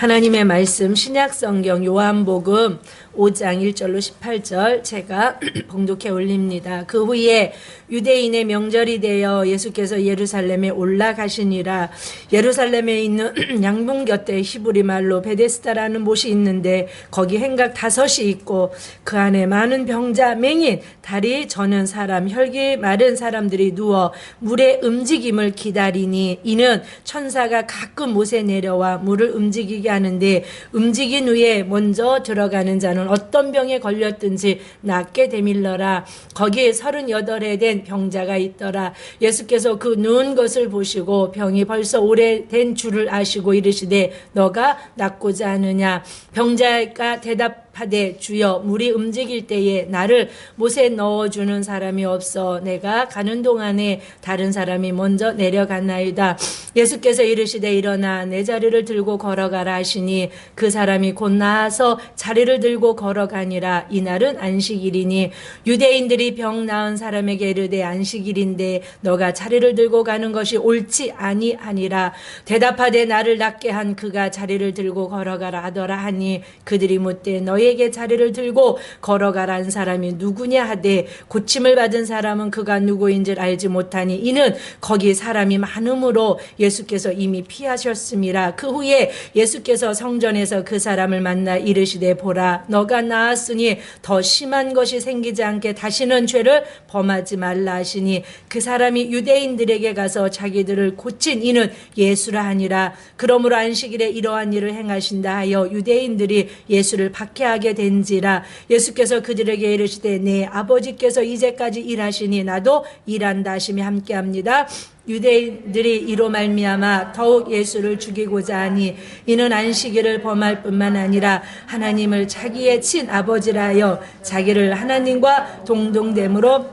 하나님의 말씀 신약성경 요한복음 5장 1절로 18절 제가 봉독해 올립니다. 그 후에 유대인의 명절이 되어 예수께서 예루살렘에 올라가시니라. 예루살렘에 있는 양문 곁에 히브리 말로 베데스다라는 못이 있는데 거기 행각 5이 있고 그 안에 많은 병자, 맹인, 다리 저는 사람, 혈기 마른 사람들이 누워 물의 움직임을 기다리니 이는 천사가 가끔 못에 내려와 물을 움직이게 하는데 움직인 후에 먼저 들어가는 자는 어떤 병에 걸렸든지 낫게 되밀러라. 거기에 38에 된 병자가 있더라. 예수께서 그 누운 것을 보시고 병이 벌써 오래된 줄을 아시고 이르시되 너가 낫고자 하느냐. 병자가 대답하되 주여 물이 움직일 때에 나를 못에 넣어주는 사람이 없어 내가 가는 동안에 다른 사람이 먼저 내려갔나이다. 예수께서 이르시되 일어나 내 자리를 들고 걸어가라 하시니 그 사람이 곧 나아서 자리를 들고 걸어가니라. 이날은 안식일이니 유대인들이 병 나은 사람에게 이르되 안식일인데 너가 자리를 들고 가는 것이 옳지 아니하니라. 대답하되 나를 낫게 한 그가 자리를 들고 걸어가라 하더라 하니 그들이 묻되 너에게 자리를 들고 걸어가라는 사람이 누구냐 하되 고침을 받은 사람은 그가 누구인지 알지 못하니 이는 거기 사람이 많음으로 예수께서 이미 피하셨음이라. 그 후에 예수께서 성전에서 그 사람을 만나 이르시되 보라 너가 나았으니 더 심한 것이 생기지 않게 다시는 죄를 범하지 말라 하시니 그 사람이 유대인들에게 가서 자기들을 고친 이는 예수라 하니라. 그러므로 안식일에 이러한 일을 행하신다 하여 유대인들이 예수를 박해하게 된지라. 예수께서 그들에게 이르시되 내 아버지께서 이제까지 일하시니 나도 일한다 하시며 함께합니다. 유대인들이 이로 말미암아 더욱 예수를 죽이고자 하니 이는 안식일을 범할 뿐만 아니라 하나님을 자기의 친아버지라 하여 자기를 하나님과 동등됨으로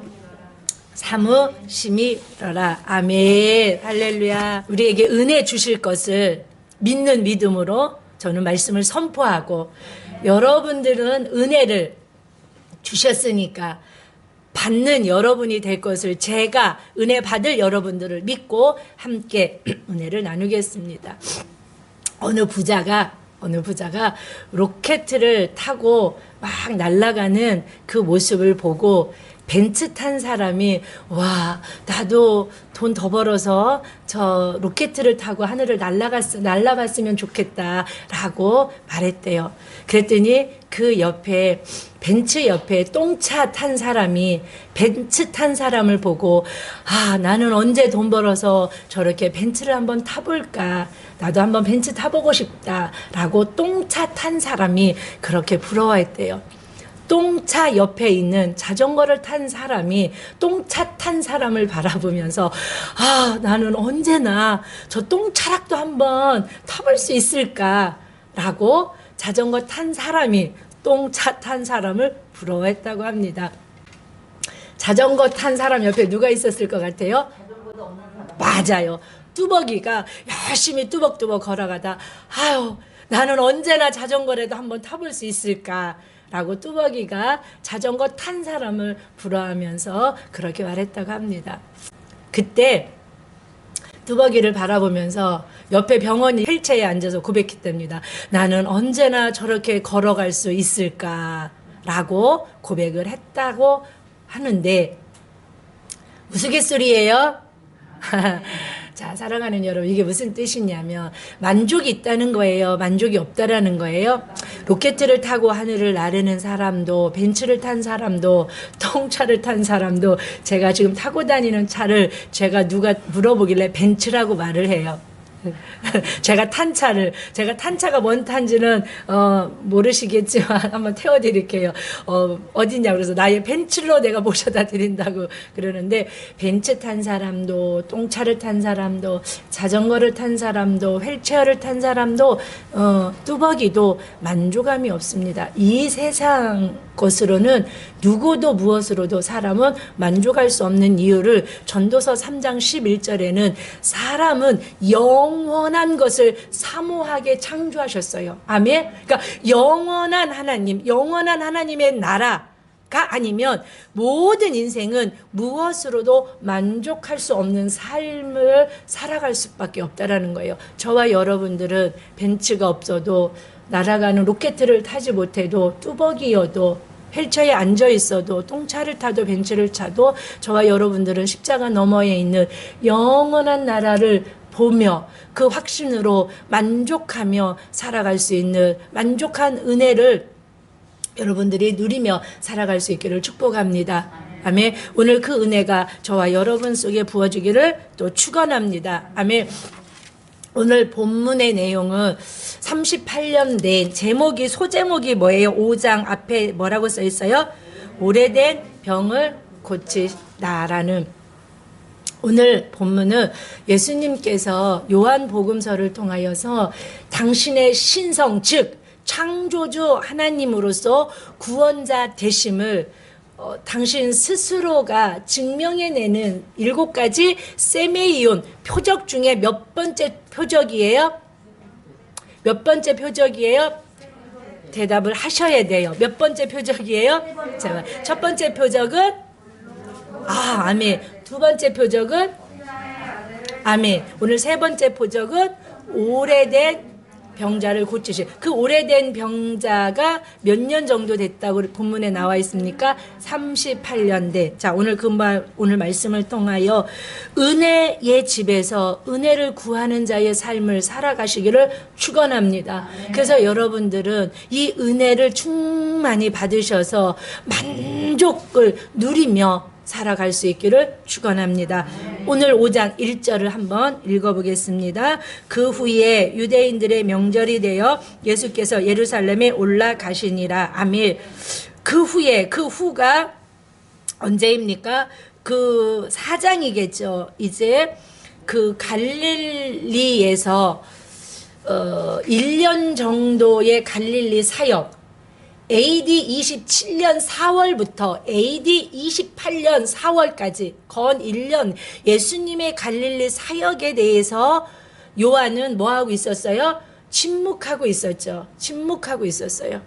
삼으심이로라. 아멘. 할렐루야. 우리에게 은혜 주실 것을 믿는 믿음으로 저는 말씀을 선포하고 여러분들은 은혜를 주셨으니까 받는 여러분이 될 것을 제가 은혜 받을 여러분들을 믿고 함께 은혜를 나누겠습니다. 어느 부자가 로켓을 타고 막 날아가는 그 모습을 보고 벤츠 탄 사람이 와 나도 돈 더 벌어서 저 로켓을 타고 하늘을 날아갔으면 좋겠다라고 말했대요. 그랬더니 그 옆에 벤츠 옆에 똥차 탄 사람이 벤츠 탄 사람을 보고 아 나는 언제 돈 벌어서 저렇게 벤츠를 한번 타볼까 나도 한번 벤츠 타보고 싶다라고 똥차 탄 사람이 그렇게 부러워했대요. 똥차 옆에 있는 자전거를 탄 사람이 똥차 탄 사람을 바라보면서 아 나는 언제나 저 똥차락도 한번 타볼 수 있을까라고 자전거 탄 사람이 똥차 탄 사람을 부러워했다고 합니다. 자전거 탄 사람 옆에 누가 있었을 것 같아요? 맞아요. 뚜벅이가 열심히 뚜벅뚜벅 걸어가다 아유 나는 언제나 자전거라도 한번 타볼 수 있을까 라고 뚜벅이가 자전거 탄 사람을 부러워하면서 그렇게 말했다고 합니다. 그때 뚜벅이를 바라보면서 옆에 병원이 휠체어에 앉아서 고백했답니다. 나는 언제나 저렇게 걸어갈 수 있을까라고 고백을 했다고 하는데 우스갯소리예요? 자, 사랑하는 여러분, 이게 무슨 뜻이냐면 만족이 있다는 거예요? 만족이 없다라는 거예요? 로켓을 타고 하늘을 나르는 사람도 벤츠를 탄 사람도 똥차를 탄 사람도 제가 지금 타고 다니는 차를 제가 누가 물어보길래 벤츠라고 말을 해요. 제가 탄 차가 뭔 탄지는 모르시겠지만 한번 태워드릴게요. 어디냐 그래서 나의 벤츠로 내가 모셔다 드린다고 그러는데 벤츠 탄 사람도 똥차를 탄 사람도 자전거를 탄 사람도 휠체어를 탄 사람도 뚜벅이도 만족감이 없습니다. 이 세상 것으로는 누구도 무엇으로도 사람은 만족할 수 없는 이유를 전도서 3장 11절에는 사람은 영원한 것을 사모하게 창조하셨어요. 아멘. 그러니까 영원한 하나님, 영원한 하나님의 나라, 아니면 모든 인생은 무엇으로도 만족할 수 없는 삶을 살아갈 수밖에 없다라는 거예요. 저와 여러분들은 벤츠가 없어도, 날아가는 로켓을 타지 못해도, 뚜벅이여도, 휠체어에 앉아 있어도, 똥차를 타도 벤츠를 타도 저와 여러분들은 십자가 너머에 있는 영원한 나라를 보며 그 확신으로 만족하며 살아갈 수 있는 만족한 은혜를 여러분들이 누리며 살아갈 수 있기를 축복합니다. 아멘. 오늘 그 은혜가 저와 여러분 속에 부어지기를 또 축원합니다. 아멘. 오늘 본문의 내용은 38년 된 제목이, 소제목이 뭐예요? 5장 앞에 뭐라고 써 있어요? 오래된 병을 고치다라는. 오늘 본문은 예수님께서 요한복음서를 통하여서 당신의 신성, 즉 창조주 하나님으로서 구원자 되심을 당신 스스로가 증명해내는 7가지 세메이온 표적 중에 몇 번째 표적이에요? 몇 번째 표적이에요? 대답을 하셔야 돼요. 몇 번째 표적이에요? 자, 첫 번째 표적은 아멘. 두 번째 표적은 아멘. 오늘 세 번째 표적은 오래된 병자를 고치실. 그 오래된 병자가 몇 년 정도 됐다고 본문에 나와 있습니까? 38년 돼. 자, 오늘 말씀을 통하여 은혜의 집에서 은혜를 구하는 자의 삶을 살아가시기를 축원합니다. 그래서 여러분들은 이 은혜를 충만히 받으셔서 만족을 누리며 살아갈 수 있기를 축원합니다. 오늘 5장 1절을 한번 읽어보겠습니다. 그 후에 유대인들의 명절이 되어 예수께서 예루살렘에 올라가시니라. 아멘. 그 후에, 그 후가 언제입니까? 그 4장이겠죠. 이제 그 갈릴리에서 1년 정도의 갈릴리 사역, AD 27년 4월부터 AD 28년 4월까지 건 1년 예수님의 갈릴리 사역에 대해서 요한은 뭐하고 있었어요? 침묵하고 있었죠. 침묵하고 있었어요.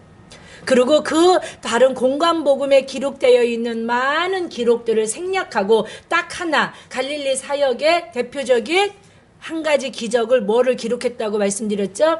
그리고 그 다른 공관복음에 기록되어 있는 많은 기록들을 생략하고 딱 하나, 갈릴리 사역의 대표적인 한 가지 기적을 뭐를 기록했다고 말씀드렸죠?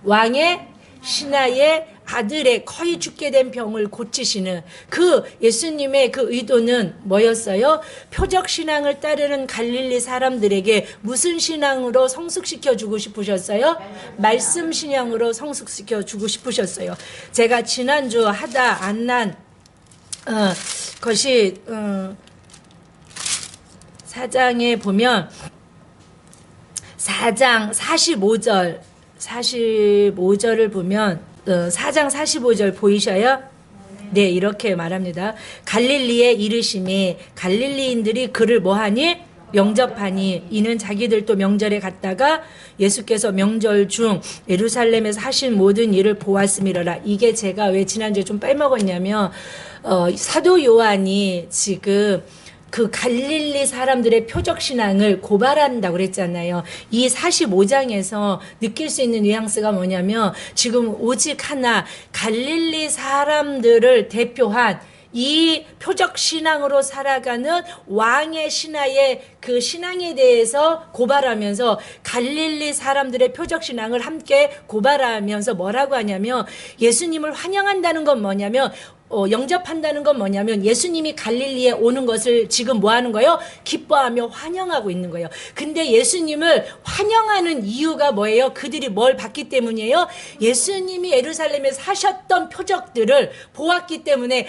왕의 신하의 아들의 거의 죽게 된 병을 고치시는 그 예수님의 그 의도는 뭐였어요? 표적 신앙을 따르는 갈릴리 사람들에게 무슨 신앙으로 성숙시켜 주고 싶으셨어요? 말씀 신앙으로 성숙시켜 주고 싶으셨어요. 제가 지난주 하다 안 난 것이 4장에 보면 4장 45절을 보면 4장 45절 보이셔요? 네, 이렇게 말합니다. 갈릴리에 이르시니 갈릴리인들이 그를 뭐하니? 영접하니. 이는 자기들도 명절에 갔다가 예수께서 명절 중 예루살렘에서 하신 모든 일을 보았음이로라. 이게 제가 왜 지난주에 좀 빼먹었냐면 사도 요한이 지금 그 갈릴리 사람들의 표적 신앙을 고발한다고 그랬잖아요. 이 45장에서 느낄 수 있는 뉘앙스가 뭐냐면 지금 오직 하나 갈릴리 사람들을 대표한 이 표적 신앙으로 살아가는 왕의 신하의 그 신앙에 대해서 고발하면서 갈릴리 사람들의 표적 신앙을 함께 고발하면서 뭐라고 하냐면 예수님을 환영한다는 건 뭐냐면 영접한다는 건 뭐냐면 예수님이 갈릴리에 오는 것을 지금 뭐 하는 거예요? 기뻐하며 환영하고 있는 거예요. 근데 예수님을 환영하는 이유가 뭐예요? 그들이 뭘 봤기 때문이에요? 예수님이 예루살렘에서 하셨던 표적들을 보았기 때문에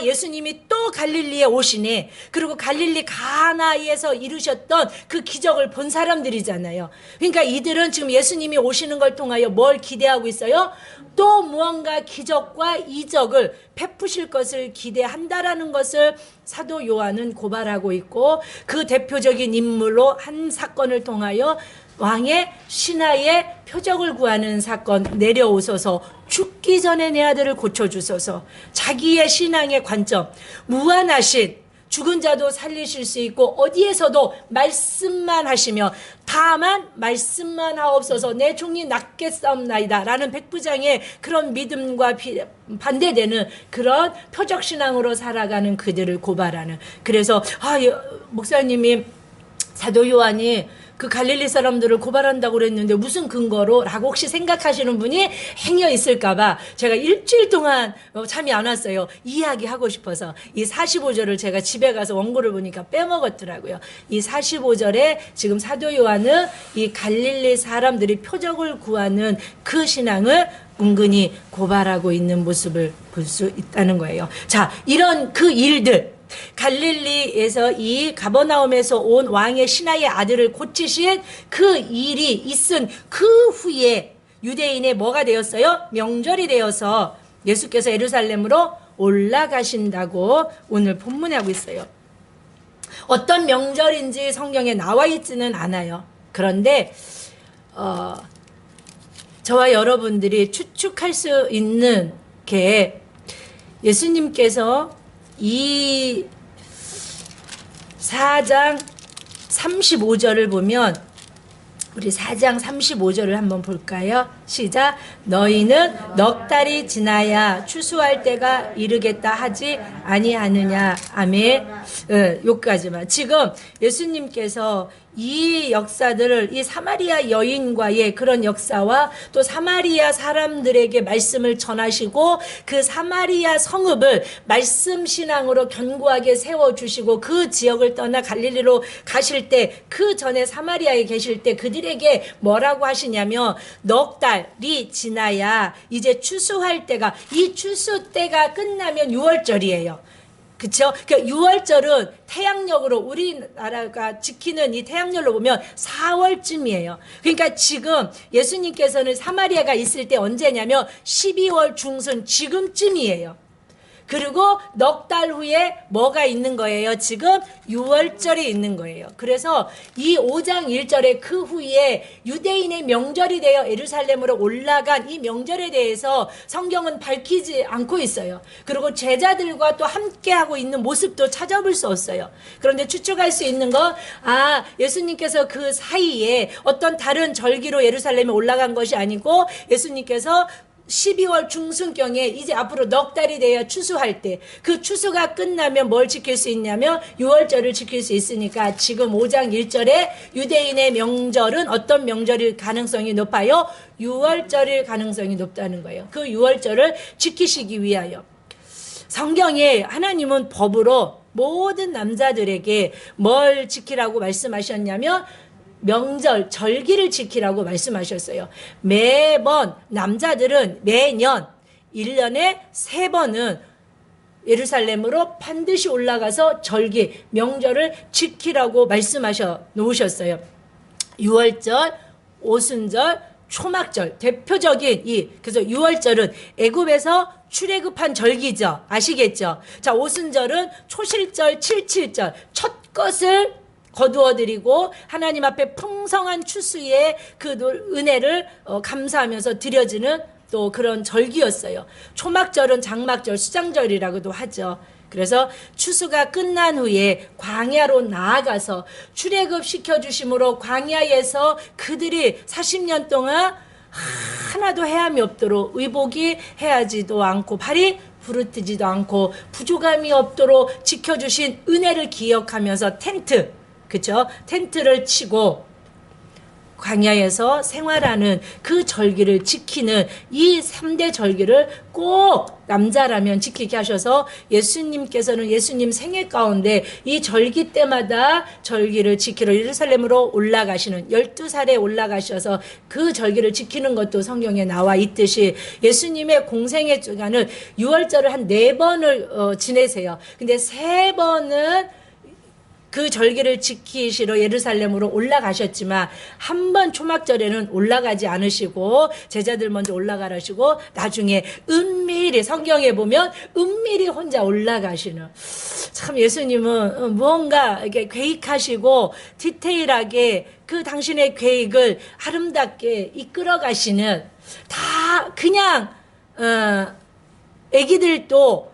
예수님이 또 갈릴리에 오시네. 그리고 갈릴리 가나에서 이루셨던 그 기적을 본 사람들이잖아요. 그러니까 이들은 지금 예수님이 오시는 걸 통하여 뭘 기대하고 있어요? 또 무언가 기적과 이적을 베푸실 것을 기대한다라는 것을 사도 요한은 고발하고 있고 그 대표적인 인물로 한 사건을 통하여 왕의 신하의 표적을 구하는 사건, 내려오소서, 죽기 전에 내 아들을 고쳐주소서. 자기의 신앙의 관점, 무한하신 죽은 자도 살리실 수 있고 어디에서도 말씀만 하시며 다만 말씀만 하옵소서 내 종이 낫겠사옵나이다 라는 백부장의 그런 믿음과 반대되는 그런 표적신앙으로 살아가는 그들을 고발하는. 그래서 목사님이 사도 요한이 그 갈릴리 사람들을 고발한다고 그랬는데 무슨 근거로? 라고 혹시 생각하시는 분이 행여 있을까봐 제가 일주일 동안 잠이 안 왔어요. 이야기하고 싶어서. 이 45절을 제가 집에 가서 원고를 보니까 빼먹었더라고요. 이 45절에 지금 사도 요한은 이 갈릴리 사람들이 표적을 구하는 그 신앙을 은근히 고발하고 있는 모습을 볼 수 있다는 거예요. 자, 이런 그 일들. 갈릴리에서 이 가버나움에서 온 왕의 신하의 아들을 고치신 그 일이 있은 그 후에 유대인의 뭐가 되었어요? 명절이 되어서 예수께서 예루살렘으로 올라가신다고 오늘 본문에 하고 있어요. 어떤 명절인지 성경에 나와 있지는 않아요. 그런데 저와 여러분들이 추측할 수 있는 게 예수님께서 이 4장 35절을 보면 우리 4장 35절을 한번 볼까요? 시작. 너희는 넉 달이 지나야 추수할 때가 이르겠다 하지 아니하느냐. 아멘. 여기까지만. 지금 예수님께서 이 역사들을 이 사마리아 여인과의 그런 역사와 또 사마리아 사람들에게 말씀을 전하시고 그 사마리아 성읍을 말씀 신앙으로 견고하게 세워주시고 그 지역을 떠나 갈릴리로 가실 때 그 전에 사마리아에 계실 때 그들에게 뭐라고 하시냐면 넉 달이 지나야 이제 추수할 때가, 이 추수 때가 끝나면 6월절이에요. 그쵸? 그러니까 6월절은 태양력으로 우리나라가 지키는 이 태양열로 보면 4월쯤이에요. 그러니까 지금 예수님께서는 사마리아가 있을 때 언제냐면 12월 중순 지금쯤이에요. 그리고 넉 달 후에 뭐가 있는 거예요? 지금 6월절이 있는 거예요. 그래서 이 5장 1절에 그 후에 유대인의 명절이 되어 예루살렘으로 올라간 이 명절에 대해서 성경은 밝히지 않고 있어요. 그리고 제자들과 또 함께하고 있는 모습도 찾아볼 수 없어요. 그런데 추측할 수 있는 건 예수님께서 그 사이에 어떤 다른 절기로 예루살렘에 올라간 것이 아니고 예수님께서 12월 중순경에 이제 앞으로 넉 달이 되어 추수할 때 그 추수가 끝나면 뭘 지킬 수 있냐면 6월절을 지킬 수 있으니까 지금 5장 1절에 유대인의 명절은 어떤 명절일 가능성이 높아요? 6월절일 가능성이 높다는 거예요. 그 6월절을 지키시기 위하여 성경에 하나님은 법으로 모든 남자들에게 뭘 지키라고 말씀하셨냐면 명절, 절기를 지키라고 말씀하셨어요. 매번 남자들은 매년 1년에 3번은 예루살렘으로 반드시 올라가서 절기, 명절을 지키라고 말씀하셔 놓으셨어요. 6월절, 오순절, 초막절, 대표적인 그래서 6월절은 애굽에서 출애굽한 절기죠. 아시겠죠? 자, 오순절은 초실절, 칠칠절, 첫 것을 거두어드리고 하나님 앞에 풍성한 추수의 그 은혜를 감사하면서 드려지는 또 그런 절기였어요. 초막절은 장막절, 수장절이라고도 하죠. 그래서 추수가 끝난 후에 광야로 나아가서 출애굽 시켜주심으로 광야에서 그들이 40년 동안 하나도 해함이 없도록 의복이 해하지도 않고 발이 부르트지도 않고 부족함이 없도록 지켜주신 은혜를 기억하면서 그쵸? 텐트를 치고 광야에서 생활하는 그 절기를 지키는 이 3대 절기를 꼭 남자라면 지키게 하셔서 예수님께서는 예수님 생애 가운데 이 절기 때마다 절기를 지키러 예루살렘으로 올라가시는 12살에 올라가셔서 그 절기를 지키는 것도 성경에 나와 있듯이 예수님의 공생의 주간을 6월절을 한 4번을 지내세요. 근데 3번은 그 절기를 지키시러 예루살렘으로 올라가셨지만 한 번 초막절에는 올라가지 않으시고 제자들 먼저 올라가라시고 나중에 은밀히 성경에 보면 은밀히 혼자 올라가시는, 참 예수님은 무언가 이렇게 계획하시고 디테일하게 그 당신의 계획을 아름답게 이끌어 가시는, 다 그냥 애기들도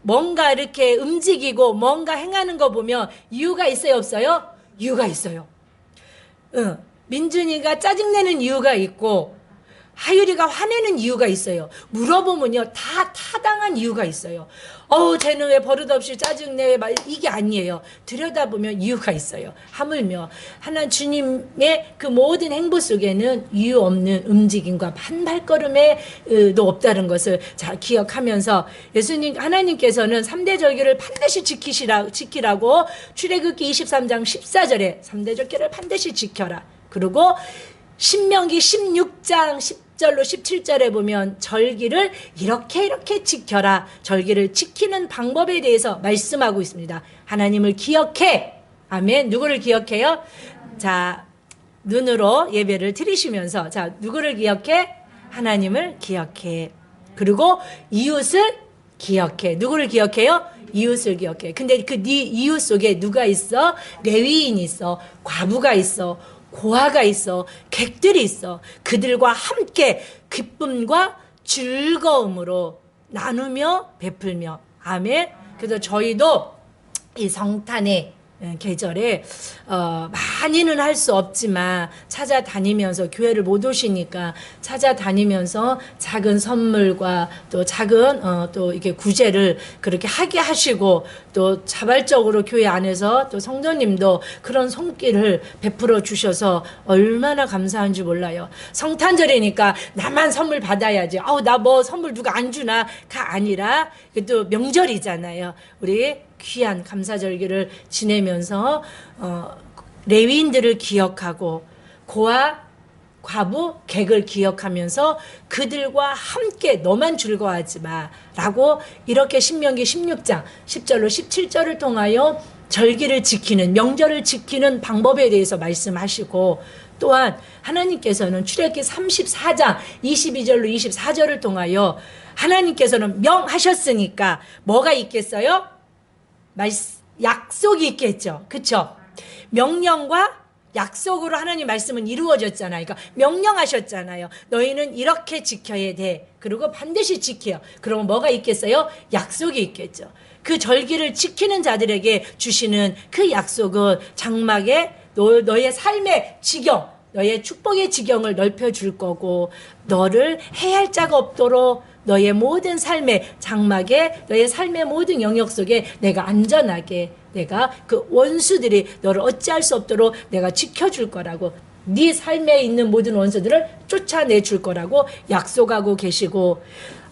뭔가 이렇게 움직이고 뭔가 행하는 거 보면 이유가 있어요, 없어요? 이유가 있어요. 민준이가 짜증내는 이유가 있고 하율이가 화내는 이유가 있어요. 물어보면요, 다 타당한 이유가 있어요. 쟤는 왜 버릇없이 짜증내? 이게 아니에요. 들여다보면 이유가 있어요. 하물며 하나님 주님의 그 모든 행보 속에는 이유 없는 움직임과 한 발걸음에도 없다는 것을 잘 기억하면서 예수님 하나님께서는 3대 절기를 반드시 지키라고 출애굽기 23장 14절에 3대 절기를 반드시 지켜라. 그리고 신명기 16장 10절로 17절에 보면 절기를 이렇게 지켜라. 절기를 지키는 방법에 대해서 말씀하고 있습니다. 하나님을 기억해. 아멘. 누구를 기억해요? 자, 눈으로 예배를 드리시면서 자, 누구를 기억해? 하나님을 기억해. 그리고 이웃을 기억해. 누구를 기억해요? 이웃을 기억해. 근데 그 네 이웃 속에 누가 있어? 레위인이 있어. 과부가 있어. 고아가 있어. 객들이 있어. 그들과 함께 기쁨과 즐거움으로 나누며 베풀며. 아멘. 그래서 저희도 이 성탄의 계절에 많이는 할 수 없지만 찾아다니면서 교회를 못 오시니까 찾아다니면서 작은 선물과 또 작은 또 이렇게 구제를 그렇게 하게 하시고 또 자발적으로 교회 안에서 또 성도님도 그런 손길을 베풀어 주셔서 얼마나 감사한지 몰라요. 성탄절이니까 나만 선물 받아야지. 나 뭐 선물 누가 안 주나가 아니라 또 명절이잖아요. 우리 귀한 감사절기를 지내면서 레위인들을 기억하고 고아, 과부, 객을 기억하면서 그들과 함께 너만 즐거워하지 마라고 이렇게 신명기 16장 10절로 17절을 통하여 절기를 지키는 명절을 지키는 방법에 대해서 말씀하시고 또한 하나님께서는 출애굽기 34장 22절로 24절을 통하여 하나님께서는 명하셨으니까 뭐가 있겠어요? 약속이 있겠죠. 그쵸? 명령과 약속으로 하나님 말씀은 이루어졌잖아요. 그러니까 명령하셨잖아요. 너희는 이렇게 지켜야 돼. 그리고 반드시 지켜요. 그러면 뭐가 있겠어요? 약속이 있겠죠. 그 절기를 지키는 자들에게 주시는 그 약속은 장막에 너의 삶의 지경, 너의 축복의 지경을 넓혀줄 거고 너를 해할 자가 없도록 너의 모든 삶의 장막에 너의 삶의 모든 영역 속에 내가 안전하게 내가 그 원수들이 너를 어찌할 수 없도록 내가 지켜줄 거라고 네 삶에 있는 모든 원수들을 쫓아내줄 거라고 약속하고 계시고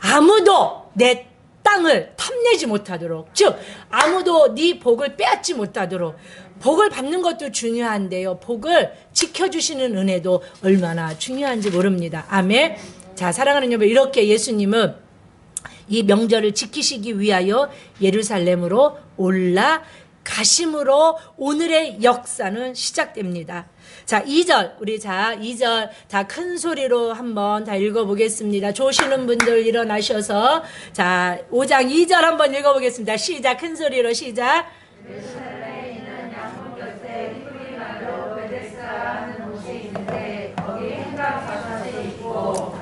아무도 내 땅을 탐내지 못하도록 즉 아무도 네 복을 빼앗지 못하도록 복을 받는 것도 중요한데요. 복을 지켜주시는 은혜도 얼마나 중요한지 모릅니다. 아멘. 자, 사랑하는 여러분, 이렇게 예수님은 이 명절을 지키시기 위하여 예루살렘으로 올라가심으로 오늘의 역사는 시작됩니다. 자, 2절, 2절 다 큰 소리로 한번 다 읽어보겠습니다. 조시는 분들 일어나셔서 자, 5장 2절 한번 읽어보겠습니다. 시작, 큰 소리로 시작.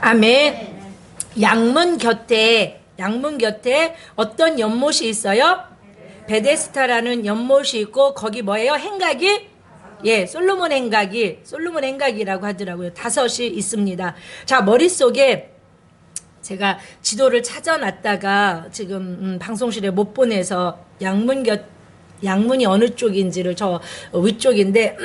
아멘. 양문 곁에 어떤 연못이 있어요? 베데스다라는 연못이 있고 거기 뭐예요? 행각이? 예, 솔로몬 행각이라고 하더라고요. 5이 있습니다. 자, 머릿속에 제가 지도를 찾아놨다가 지금 방송실에 못 보내서 양문이 어느 쪽인지를 저 위쪽인데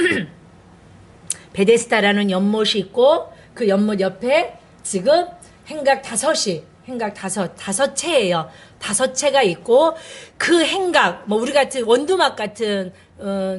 베데스다라는 연못이 있고 그 연못 옆에 지금 행각 5채예요. 5채가 있고 그 행각 우리 같은 원두막 같은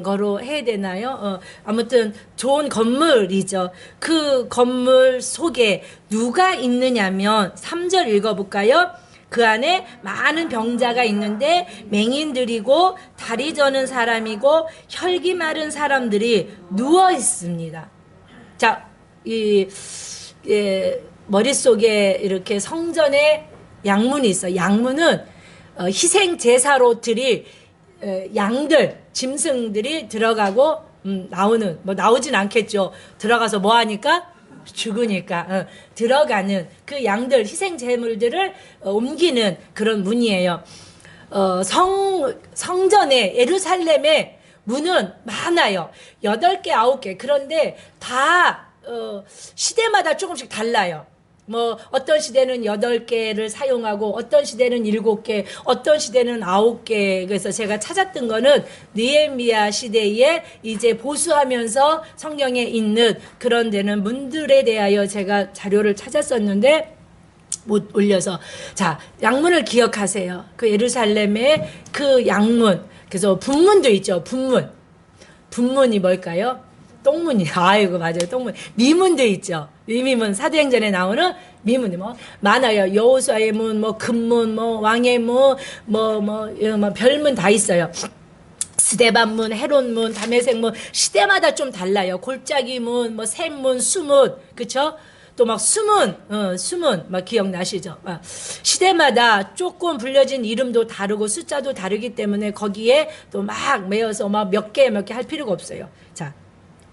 거로 해야 되나요? 아무튼 좋은 건물이죠. 그 건물 속에 누가 있느냐면 3절 읽어볼까요? 그 안에 많은 병자가 있는데 맹인들이고 다리 저는 사람이고 혈기 마른 사람들이 누워 있습니다. 자, 머릿속에 이렇게 성전에 양문이 있어요. 양문은 희생 제사로 드릴 양들, 짐승들이 들어가고 나오진 않겠죠. 들어가서 뭐 하니까? 죽으니까 들어가는 그 양들 희생 제물들을 옮기는 그런 문이에요. 성전에 예루살렘에 문은 많아요. 8개, 9개. 그런데 다 시대마다 조금씩 달라요. 뭐 어떤 시대는 8개를 사용하고 어떤 시대는 7개, 어떤 시대는 9개. 그래서 제가 찾았던 거는 느헤미야 시대에 이제 보수하면서 성경에 있는 그런 데는 문들에 대하여 제가 자료를 찾았었는데 못 올려서. 자, 양문을 기억하세요. 그 예루살렘의 그 양문. 그래서 분문도 있죠. 분문이 뭘까요? 똥문이. 아이고, 맞아요. 똥문. 미문도 있죠. 미문. 사도행전에 나오는 미문이 뭐 많아요. 여호수아의 문, 뭐 금문, 뭐 왕의 문, 뭐 별문 다 있어요. 스데반문, 헤롯문, 다메섹문. 시대마다 좀 달라요. 골짜기문, 뭐 샘문, 수문. 그쵸? 또 막 수문 막 기억나시죠? 시대마다 조금 불려진 이름도 다르고 숫자도 다르기 때문에 거기에 또 막 매여서 막 몇 개 할 필요가 없어요. 자,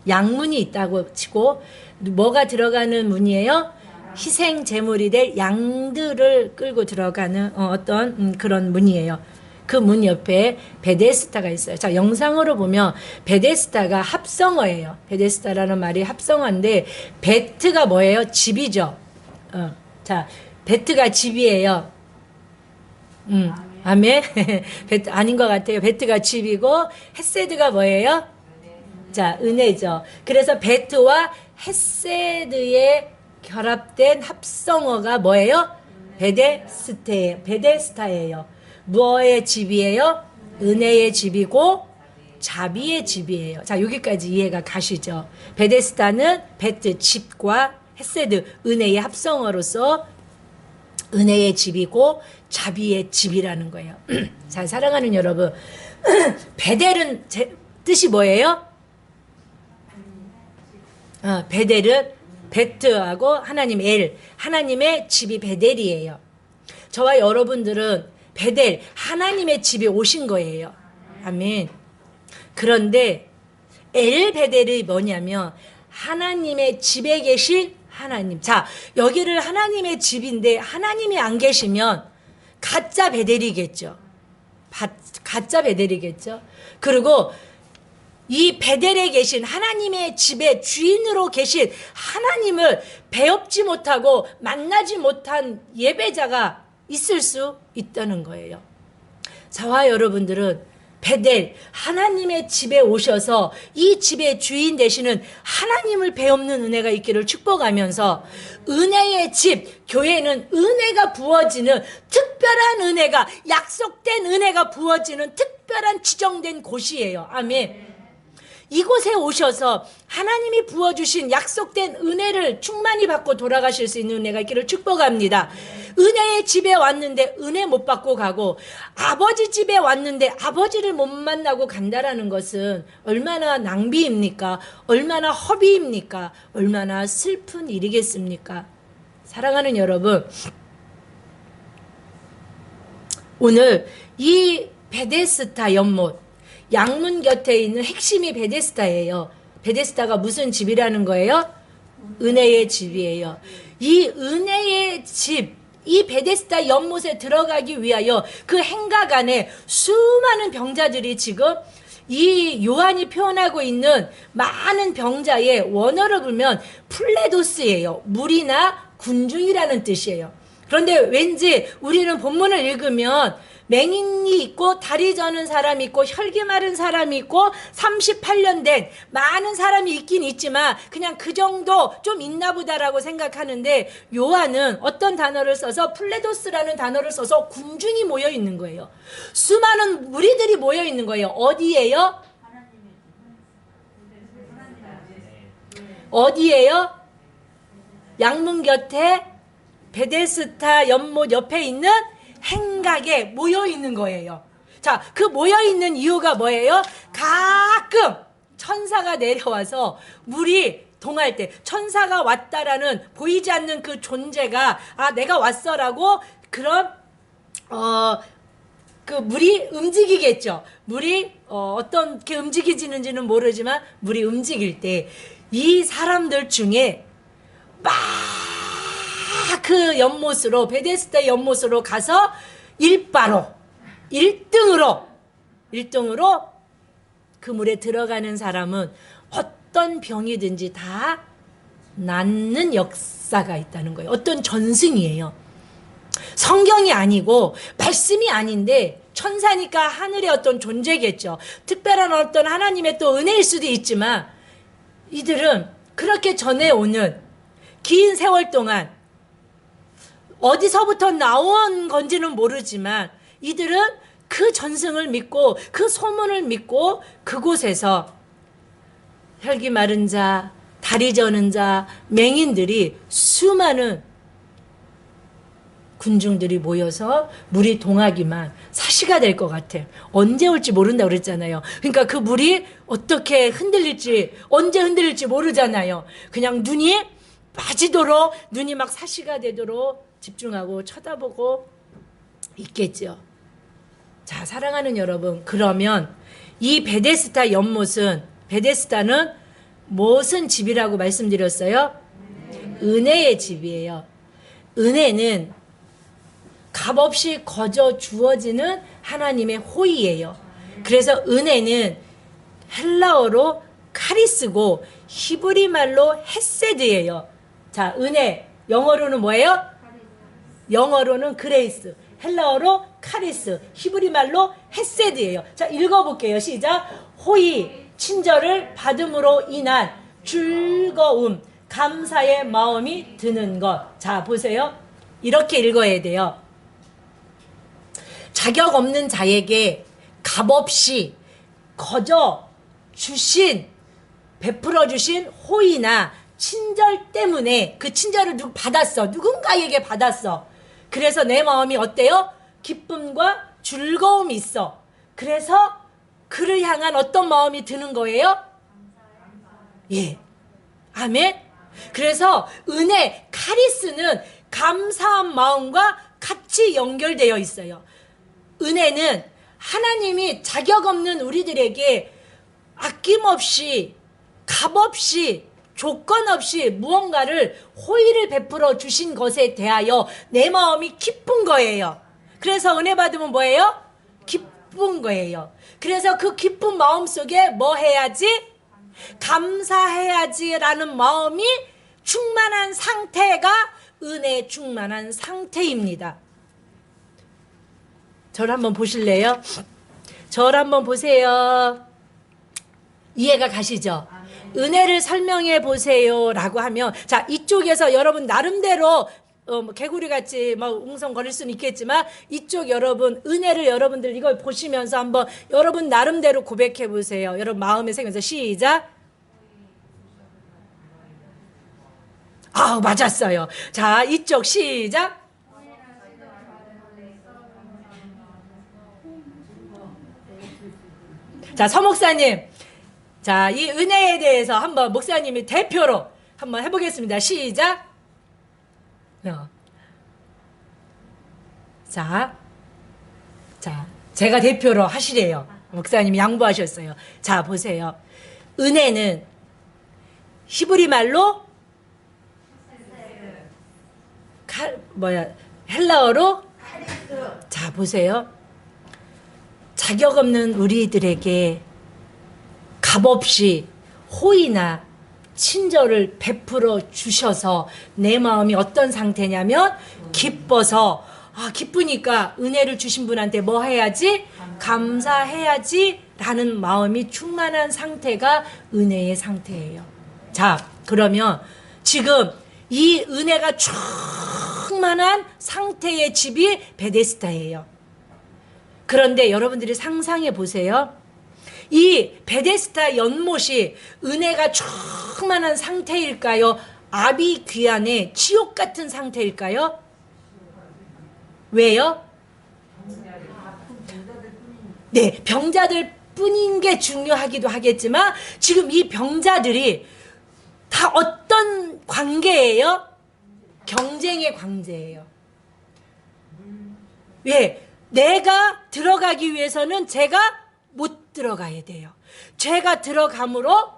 양문이 있다고 치고 뭐가 들어가는 문이에요? 희생 제물이 될 양들을 끌고 들어가는 어떤 그런 문이에요. 그 문 옆에 베데스다가 있어요. 자, 영상으로 보면 베데스다가 합성어예요. 베데스다라는 말이 합성어인데 베트가 뭐예요? 집이죠. 자, 베트가 집이에요. 아멘. 베트 아닌 것 같아요. 베트가 집이고 헤세드가 뭐예요? 자, 은혜죠. 그래서 베트와 헤세드의 결합된 합성어가 뭐예요? 베데스타예요. 무엇의 집이에요? 은혜의 집이고 자비의 집이에요. 자, 여기까지 이해가 가시죠? 베데스다는 베트 집과 헤세드 은혜의 합성어로서 은혜의 집이고 자비의 집이라는 거예요. 자, 사랑하는 여러분, 베델은 뜻이 뭐예요? 베델은 베트하고 하나님 하나님의 집이 베델이에요. 저와 여러분들은 베델, 하나님의 집에 오신 거예요. 아멘. 그런데 베델이 뭐냐면 하나님의 집에 계신 하나님. 자, 여기를 하나님의 집인데 하나님이 안 계시면 가짜 베델이겠죠. 가짜 베델이겠죠. 그리고 이 베델에 계신 하나님의 집의 주인으로 계신 하나님을 배웁지 못하고 만나지 못한 예배자가 있을 수 있다는 거예요. 저와 여러분들은 베델, 하나님의 집에 오셔서 이 집의 주인 되시는 하나님을 배우는 은혜가 있기를 축복하면서 은혜의 집, 교회는 은혜가 부어지는 특별한 은혜가, 약속된 은혜가 부어지는 특별한 지정된 곳이에요. 아멘. 이곳에 오셔서 하나님이 부어주신 약속된 은혜를 충만히 받고 돌아가실 수 있는 은혜가 있기를 축복합니다. 은혜의 집에 왔는데 은혜 못 받고 가고 아버지 집에 왔는데 아버지를 못 만나고 간다라는 것은 얼마나 낭비입니까? 얼마나 허비입니까? 얼마나 슬픈 일이겠습니까? 사랑하는 여러분, 오늘 이 베데스다 연못 양문 곁에 있는 핵심이 베데스다예요. 베데스다가 무슨 집이라는 거예요? 은혜의 집이에요. 이 은혜의 집, 이 베데스다 연못에 들어가기 위하여 그 행각 안에 수많은 병자들이 지금 이 요한이 표현하고 있는 많은 병자의 원어를 보면 플레도스예요. 물이나 군중이라는 뜻이에요. 그런데 왠지 우리는 본문을 읽으면 맹인이 있고 다리 저는 사람이 있고 혈기 마른 사람이 있고 38년 된 많은 사람이 있긴 있지만 그냥 그 정도 좀 있나 보다라고 생각하는데 요한은 어떤 단어를 써서 플레도스라는 단어를 써서 군중이 모여 있는 거예요. 수많은 무리들이 모여 있는 거예요. 어디예요? 어디예요? 양문 곁에 베데스다 연못 옆에 있는 행각에 모여 있는 거예요. 자, 그 모여 있는 이유가 뭐예요? 가끔 천사가 내려와서 물이 동할 때 천사가 왔다라는 보이지 않는 그 존재가 내가 왔어라고 그런 그 물이 움직이겠죠. 물이 어떻게 움직이지는지는 모르지만 물이 움직일 때 이 사람들 중에 막 그 연못으로 베데스다 연못으로 가서 일바로 일등으로 그 물에 들어가는 사람은 어떤 병이든지 다 낫는 역사가 있다는 거예요. 어떤 전승이에요. 성경이 아니고 말씀이 아닌데 천사니까 하늘의 어떤 존재겠죠. 특별한 어떤 하나님의 또 은혜일 수도 있지만 이들은 그렇게 전해오는 긴 세월 동안 어디서부터 나온 건지는 모르지만 이들은 그 전승을 믿고 그 소문을 믿고 그곳에서 혈기 마른 자, 다리 저는 자, 맹인들이 수많은 군중들이 모여서 물이 동하기만 사시가 될 것 같아. 언제 올지 모른다고 그랬잖아요. 그러니까 그 물이 어떻게 흔들릴지 언제 흔들릴지 모르잖아요. 그냥 눈이 빠지도록 눈이 막 사시가 되도록 집중하고 쳐다보고 있겠죠. 자, 사랑하는 여러분, 그러면 이 베데스다 연못은, 베데스다는 무슨 집이라고 말씀드렸어요? 은혜의 집이에요. 은혜는 값없이 거저 주어지는 하나님의 호의예요. 그래서 은혜는 헬라어로 카리스고 히브리 말로 헤세드예요. 자, 은혜 영어로는 뭐예요? 영어로는 그레이스, 헬라어로 카리스, 히브리 말로 헤세드예요. 자, 읽어볼게요. 시작. 호의, 친절을 받음으로 인한 즐거움, 감사의 마음이 드는 것. 자, 보세요. 이렇게 읽어야 돼요. 자격 없는 자에게 값없이 거저 주신, 베풀어 주신 호의나 친절 때문에 그 친절을 받았어. 누군가에게 받았어. 그래서 내 마음이 어때요? 기쁨과 즐거움이 있어. 그래서 그를 향한 어떤 마음이 드는 거예요? 예. 아멘. 그래서 은혜, 카리스는 감사한 마음과 같이 연결되어 있어요. 은혜는 하나님이 자격 없는 우리들에게 아낌없이, 값없이, 조건 없이 무언가를 호의를 베풀어 주신 것에 대하여 내 마음이 기쁜 거예요. 그래서 은혜 받으면 뭐예요? 기쁜 거예요. 그래서 그 기쁜 마음 속에 뭐 해야지? 감사해야지라는 마음이 충만한 상태가 은혜에 충만한 상태입니다. 저를 한번 보실래요? 저를 한번 보세요. 이해가 가시죠? 은혜를 설명해 보세요 라고 하면, 자, 이쪽에서 여러분 나름대로 개구리 같이 막 웅성거릴 수는 있겠지만 이쪽 여러분 은혜를 여러분들 이걸 보시면서 한번 여러분 나름대로 고백해 보세요. 여러분 마음에 새겨서 시작. 아, 맞았어요. 자, 이쪽 시작. 자, 서 목사님, 자, 이 은혜에 대해서 한번 목사님이 대표로 한번 해보겠습니다. 시작. 자, 제가 대표로 하시래요. 목사님이 양보하셨어요. 자, 보세요. 은혜는 히브리 말로 헬라어로. 자, 보세요. 자격 없는 우리들에게 값없이 호의나 친절을 베풀어 주셔서 내 마음이 어떤 상태냐면 기뻐서, 기쁘니까 은혜를 주신 분한테 뭐 해야지? 감사해야지 라는 마음이 충만한 상태가 은혜의 상태예요. 자, 그러면 지금 이 은혜가 충만한 상태의 집이 베데스다예요. 그런데 여러분들이 상상해 보세요. 이 베데스다 연못이 은혜가 충만한 상태일까요? 아비 귀환의 지옥 같은 상태일까요? 왜요? 네, 병자들 뿐인 게 중요하기도 하겠지만 지금 이 병자들이 다 어떤 관계예요? 경쟁의 관계예요. 왜? 내가 들어가기 위해서는 제가 못 들어가야 돼요. 제가 들어감으로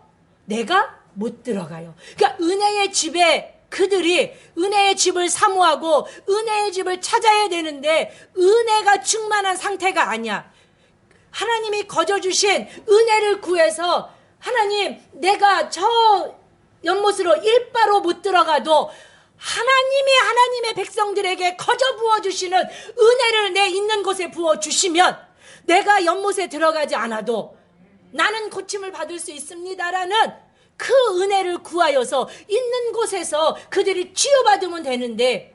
내가 못 들어가요. 그러니까 은혜의 집에 그들이 은혜의 집을 사모하고 은혜의 집을 찾아야 되는데 은혜가 충만한 상태가 아니야. 하나님이 거저주신 은혜를 구해서 하나님 내가 저 연못으로 일바로 못 들어가도 하나님의 백성들에게 거저 부어주시는 은혜를 내 있는 곳에 부어주시면 내가 연못에 들어가지 않아도 나는 고침을 받을 수 있습니다라는 그 은혜를 구하여서 있는 곳에서 그들이 치유받으면 되는데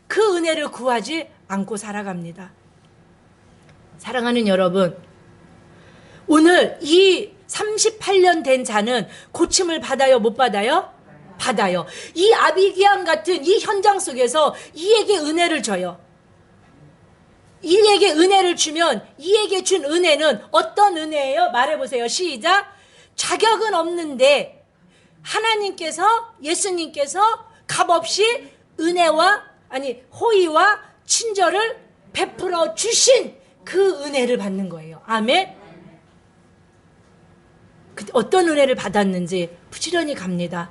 그 은혜를 구하지 않고 살아갑니다. 사랑하는 여러분, 오늘 이 38년 된 자는 고침을 받아요, 못 받아요? 받아요. 이 아비기안 같은 이 현장 속에서 이에게 은혜를 줘요. 이에게 은혜를 주면 이에게 준 은혜는 어떤 은혜예요? 말해보세요. 시작. 자격은 없는데 하나님께서, 예수님께서 값없이 은혜와 호의와 친절을 베풀어 주신 그 은혜를 받는 거예요. 아멘. 어떤 은혜를 받았는지 부지런히 갑니다.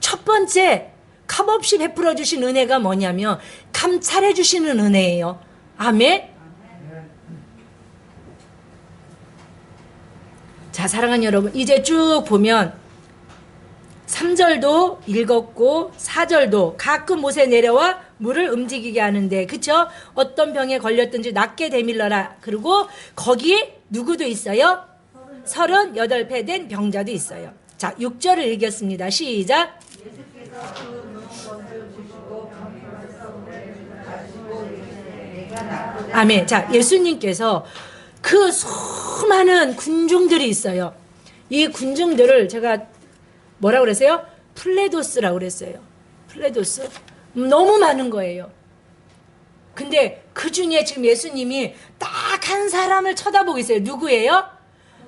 첫 번째, 값없이 베풀어 주신 은혜가 뭐냐면 감찰해 주시는 은혜예요. 아멘. 자, 사랑하는 여러분, 이제 쭉 보면 3절도 읽었고 4절도 가끔 못에 내려와 물을 움직이게 하는데, 그쵸? 어떤 병에 걸렸든지 낫게 되밀러라. 그리고 거기 누구도 있어요? 38배 된 병자도 있어요. 자, 6절을 읽겠습니다. 시작. 아멘. 자, 예수님께서 그 수많은 군중들이 있어요. 이 군중들을 제가 뭐라고 그랬어요? 플레도스라고 그랬어요. 플레도스. 너무 많은 거예요. 근데 그 중에 지금 예수님이 딱 한 사람을 쳐다보고 있어요. 누구예요?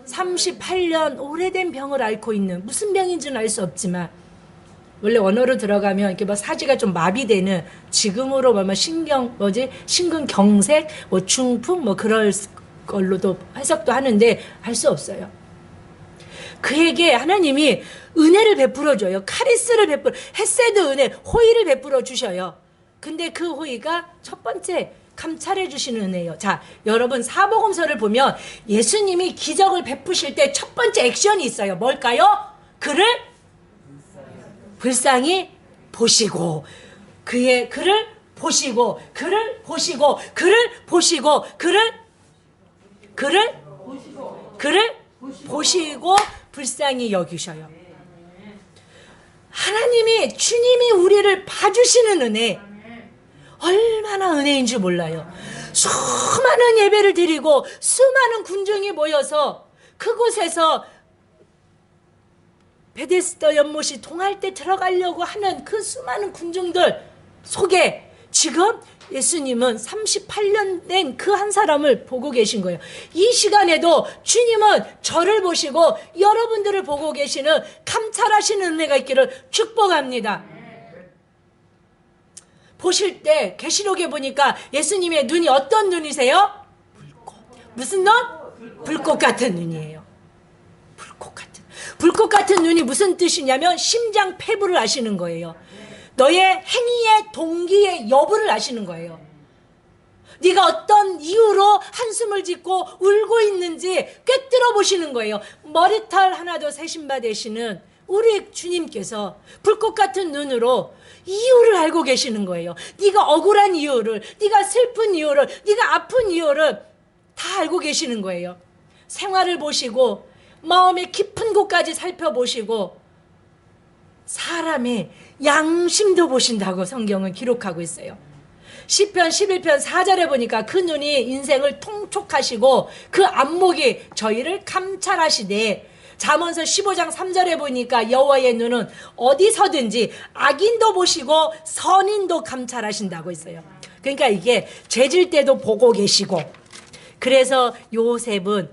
38년 오래된 병을 앓고 있는, 무슨 병인지는 알 수 없지만 원래 언어로 들어가면 이렇게 뭐 사지가 좀 마비되는, 지금으로 보면 심근경색, 뭐 중풍, 뭐 그럴 걸로도 해석도 하는데 알 수 없어요. 그에게 하나님이 은혜를 베풀어 줘요. 카리스를 베풀어, 헤세드 은혜, 호의를 베풀어 주셔요. 근데 그 호의가 첫 번째 감찰해 주시는 은혜예요. 자, 여러분 사복음서를 보면 예수님이 기적을 베푸실 때 첫 번째 액션이 있어요. 뭘까요? 그를 불쌍히 보시고, 그의 그를 보시고, 그를 보시고, 그를 보시고, 그를 보시고 불쌍히 여기셔요. 하나님이, 주님이 우리를 봐주시는 은혜, 얼마나 은혜인 줄 몰라요. 수많은 예배를 드리고 수많은 군중이 모여서 그곳에서 베데스다 연못이 동할 때 들어가려고 하는 그 수많은 군중들 속에 지금 예수님은 38년 된 그 한 사람을 보고 계신 거예요. 이 시간에도 주님은 저를 보시고 여러분들을 보고 계시는 감찰하시는 은혜가 있기를 축복합니다. 보실 때 계시록에 보니까 예수님의 눈이 어떤 눈이세요? 불꽃. 무슨 눈? 불꽃 같은 눈이에요. 불꽃 같은 눈이 무슨 뜻이냐면 심장폐부를 아시는 거예요. 너의 행위의 동기의 여부를 아시는 거예요. 네가 어떤 이유로 한숨을 짓고 울고 있는지 꿰뚫어 보시는 거예요. 머리털 하나도 세심바 되시는 우리 주님께서 불꽃 같은 눈으로 이유를 알고 계시는 거예요. 네가 억울한 이유를, 네가 슬픈 이유를, 네가 아픈 이유를 다 알고 계시는 거예요. 생활을 보시고 마음의 깊은 곳까지 살펴보시고 사람의 양심도 보신다고 성경은 기록하고 있어요. 시편 11편 4절에 보니까 그 눈이 인생을 통촉하시고 그 안목이 저희를 감찰하시되, 잠언서 15장 3절에 보니까 여호와의 눈은 어디서든지 악인도 보시고 선인도 감찰하신다고 있어요. 그러니까 이게 죄질 때도 보고 계시고, 그래서 요셉은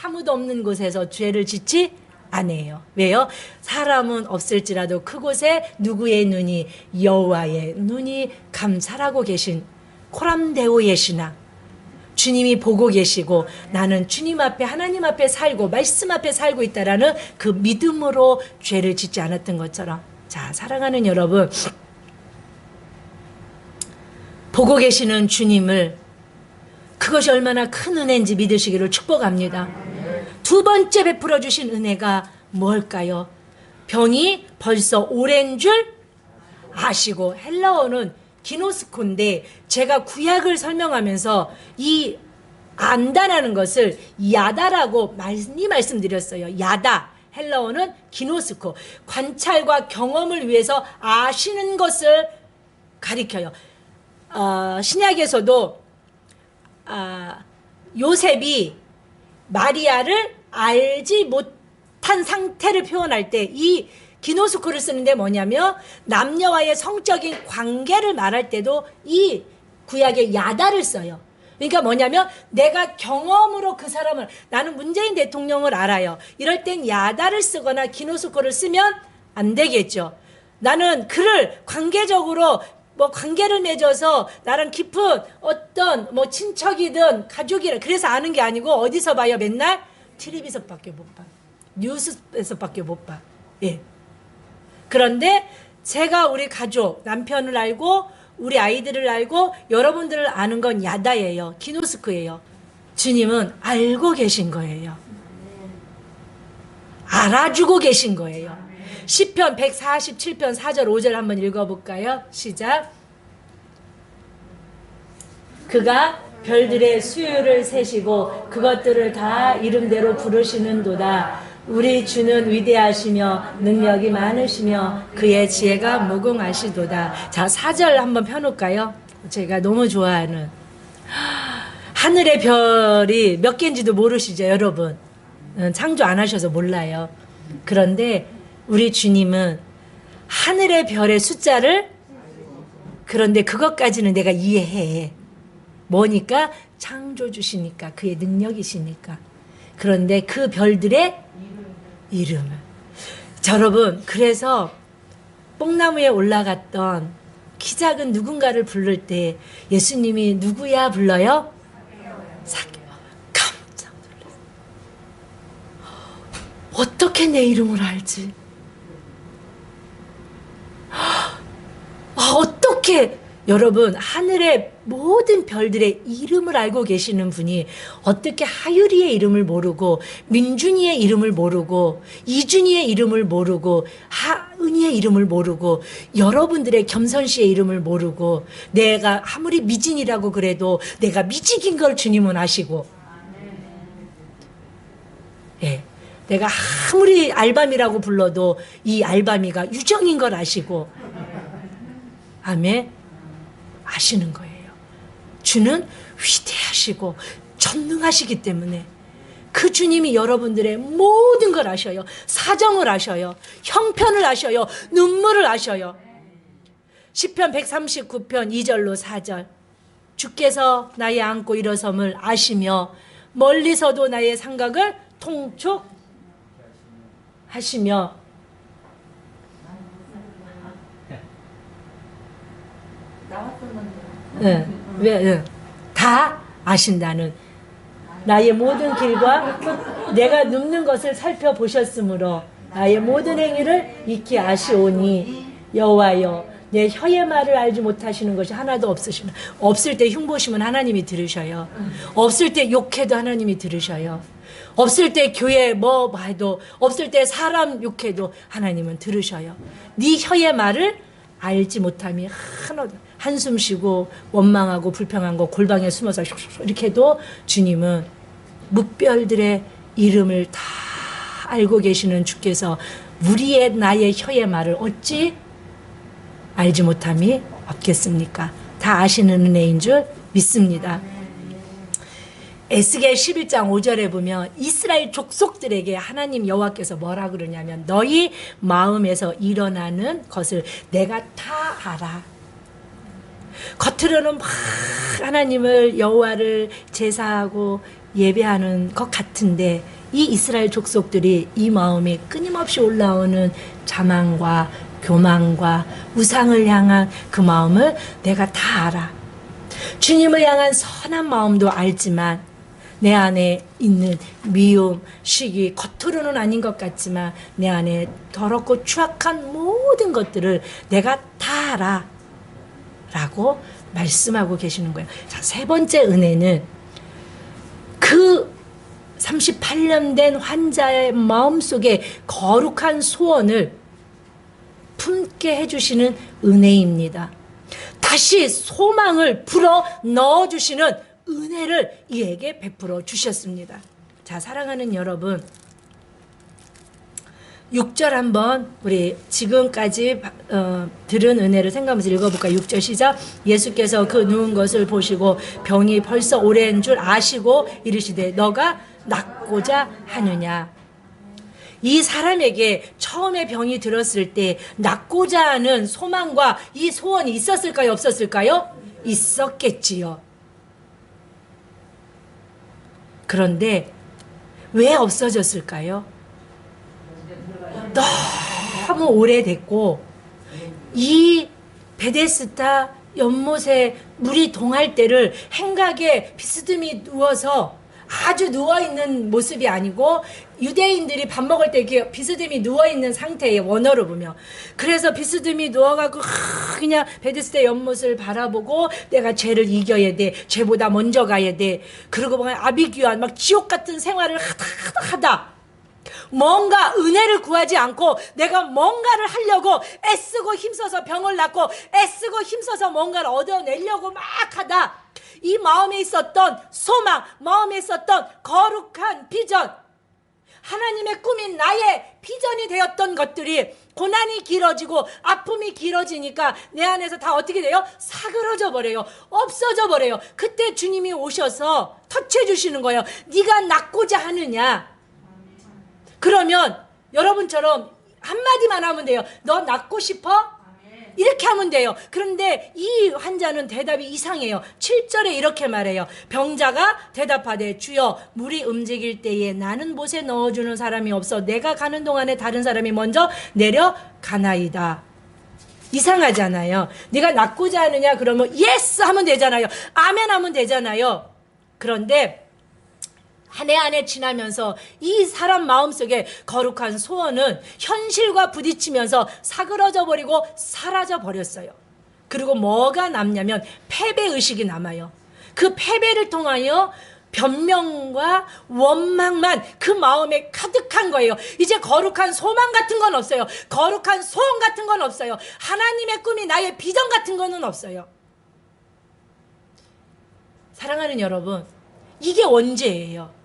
아무도 없는 곳에서 죄를 짓지 않아요. 왜요? 사람은 없을지라도 그곳에 누구의 눈이? 여호와의 눈이 감찰하고 계신 코람데오의 신앙. 주님이 보고 계시고 나는 주님 앞에, 하나님 앞에 살고 말씀 앞에 살고 있다라는 그 믿음으로 죄를 짓지 않았던 것처럼 자, 사랑하는 여러분, 보고 계시는 주님을 그것이 얼마나 큰 은혜인지 믿으시기를 축복합니다. 두 번째 베풀어 주신 은혜가 뭘까요? 병이 벌써 오랜 줄 아시고, 헬라어는 기노스코인데 제가 구약을 설명하면서 이 안다라는 것을 야다라고 많이 말씀드렸어요. 야다, 헬라어는 기노스코, 관찰과 경험을 위해서 아시는 것을 가리켜요. 신약에서도 요셉이 마리아를 알지 못한 상태를 표현할 때 이 기노스코를 쓰는데 뭐냐면 남녀와의 성적인 관계를 말할 때도 이 구약의 야다를 써요. 그러니까 뭐냐면 내가 경험으로 그 사람을, 나는 문재인 대통령을 알아요. 이럴 땐 야다를 쓰거나 기노스코를 쓰면 안 되겠죠. 나는 그를 관계적으로 관계를 맺어서 나랑 깊은 어떤 친척이든 가족이든 그래서 아는 게 아니고 어디서 봐요? 맨날 TV에서밖에 못 봐. 뉴스에서밖에 못 봐. 예. 그런데 제가 우리 가족, 남편을 알고 우리 아이들을 알고 여러분들을 아는 건 야다예요. 기노스코예요. 주님은 알고 계신 거예요. 알아주고 계신 거예요. 시편 147편 4절 5절 한번 읽어볼까요? 시작. 그가 별들의 수요를 세시고 그것들을 다 이름대로 부르시는도다. 우리 주는 위대하시며 능력이 많으시며 그의 지혜가 무궁하시도다. 자, 4절 한번 펴놓을까요? 제가 너무 좋아하는, 하늘의 별이 몇 개인지도 모르시죠, 여러분? 창조 안 하셔서 몰라요. 그런데 우리 주님은 하늘의 별의 숫자를, 그런데 그것까지는 내가 이해해. 뭐니까? 창조주시니까, 그의 능력이시니까. 그런데 그 별들의 이름을. 여러분, 그래서 뽕나무에 올라갔던 키 작은 누군가를 부를 때 예수님이 누구야 불러요? 사개오. 깜짝 놀랐어요. 어떻게 내 이름을 알지? 어떻게, 여러분, 하늘의 모든 별들의 이름을 알고 계시는 분이 어떻게 하율이의 이름을 모르고 민준이의 이름을 모르고 이준이의 이름을 모르고 하은이의 이름을 모르고 여러분들의 겸선씨의 이름을 모르고, 내가 아무리 미진이라고 그래도 내가 미직인 걸 주님은 아시고, 예, 내가 아무리 알밤이라고 불러도 이 알밤이가 유정인 걸 아시고, 아멘, 아시는 거예요. 주는 위대하시고 전능하시기 때문에 그 주님이 여러분들의 모든 걸 아셔요. 사정을 아셔요. 형편을 아셔요. 눈물을 아셔요. 시편 139편 2절로 4절. 주께서 나의 안고 일어섬을 아시며 멀리서도 나의 생각을 통촉하시며. 네, 다 아신다는, 나의 모든 길과 내가 눕는 것을 살펴보셨으므로 나의 모든 행위를 익히 아시오니 여호와여, 내 혀의 말을 알지 못하시는 것이 하나도 없으시면, 없을 때 흉보시면 하나님이 들으셔요. 없을 때 욕해도 하나님이 들으셔요. 없을 때 교회 뭐 봐도, 없을 때 사람 욕해도 하나님은 들으셔요. 네 혀의 말을 알지 못함이 하나도, 한숨 쉬고 원망하고 불평한 거 골방에 숨어서 이렇게 해도 주님은 묵별들의 이름을 다 알고 계시는 주께서 우리의 나의 혀의 말을 어찌 알지 못함이 없겠습니까? 다 아시는 은혜인 줄 믿습니다. 에스겔 11장 5절에 보면 이스라엘 족속들에게 하나님 여호와께서 뭐라 그러냐면, 너희 마음에서 일어나는 것을 내가 다 알아. 겉으로는 막 하나님을, 여호와를 제사하고 예배하는 것 같은데 이 이스라엘 족속들이 이 마음에 끊임없이 올라오는 자만과 교만과 우상을 향한 그 마음을 내가 다 알아. 주님을 향한 선한 마음도 알지만 내 안에 있는 미움, 시기, 겉으로는 아닌 것 같지만 내 안에 더럽고 추악한 모든 것들을 내가 다 알아 라고 말씀하고 계시는 거예요. 자, 세 번째 은혜는 그 38년 된 환자의 마음속에 거룩한 소원을 품게 해주시는 은혜입니다. 다시 소망을 불어 넣어주시는 은혜를 이에게 베풀어 주셨습니다. 자, 사랑하는 여러분, 6절 한번 우리 지금까지 들은 은혜를 생각하면서 읽어볼까요? 6절 시작. 예수께서 그 누운 것을 보시고 병이 벌써 오래인 줄 아시고 이르시되 너가 낫고자 하느냐. 이 사람에게 처음에 병이 들었을 때 낫고자 하는 소망과 이 소원이 있었을까요? 없었을까요? 있었겠지요. 그런데 왜 없어졌을까요? 너무 오래됐고 이 베데스다 연못에 물이 동할 때를 행각에 비스듬히 누워서 아주 누워있는 모습이 아니고 유대인들이 밥 먹을 때 이렇게 비스듬히 누워있는 상태예요. 원어로 보면. 그래서 비스듬히 누워갖고 그냥 베데스다 연못을 바라보고 내가 죄를 이겨야 돼. 죄보다 먼저 가야 돼. 그러고 보면 아비규환 막 지옥 같은 생활을 하다. 뭔가 은혜를 구하지 않고 내가 뭔가를 하려고 애쓰고 힘써서 병을 낫고 애쓰고 힘써서 뭔가를 얻어내려고 막 하다. 이 마음에 있었던 소망, 마음에 있었던 거룩한 비전, 하나님의 꿈인 나의 비전이 되었던 것들이 고난이 길어지고 아픔이 길어지니까 내 안에서 다 어떻게 돼요? 사그러져 버려요. 없어져 버려요. 그때 주님이 오셔서 터치해 주시는 거예요. 네가 낫고자 하느냐? 그러면 여러분처럼 한마디만 하면 돼요. 너 낫고 싶어? 이렇게 하면 돼요. 그런데 이 환자는 대답이 이상해요. 7절에 이렇게 말해요. 병자가 대답하되 주여 물이 움직일 때에 나는 못에 넣어주는 사람이 없어 내가 가는 동안에 다른 사람이 먼저 내려가나이다. 이상하잖아요. 네가 낫고자 하느냐 그러면 예스 하면 되잖아요. 아멘 하면 되잖아요. 그런데 한 해 한 해 지나면서 이 사람 마음속에 거룩한 소원은 현실과 부딪히면서 사그러져 버리고 사라져 버렸어요. 그리고 뭐가 남냐면 패배의식이 남아요. 그 패배를 통하여 변명과 원망만 그 마음에 가득한 거예요. 이제 거룩한 소망 같은 건 없어요. 거룩한 소원 같은 건 없어요. 하나님의 꿈이 나의 비전 같은 거는 없어요. 사랑하는 여러분, 이게 원죄예요.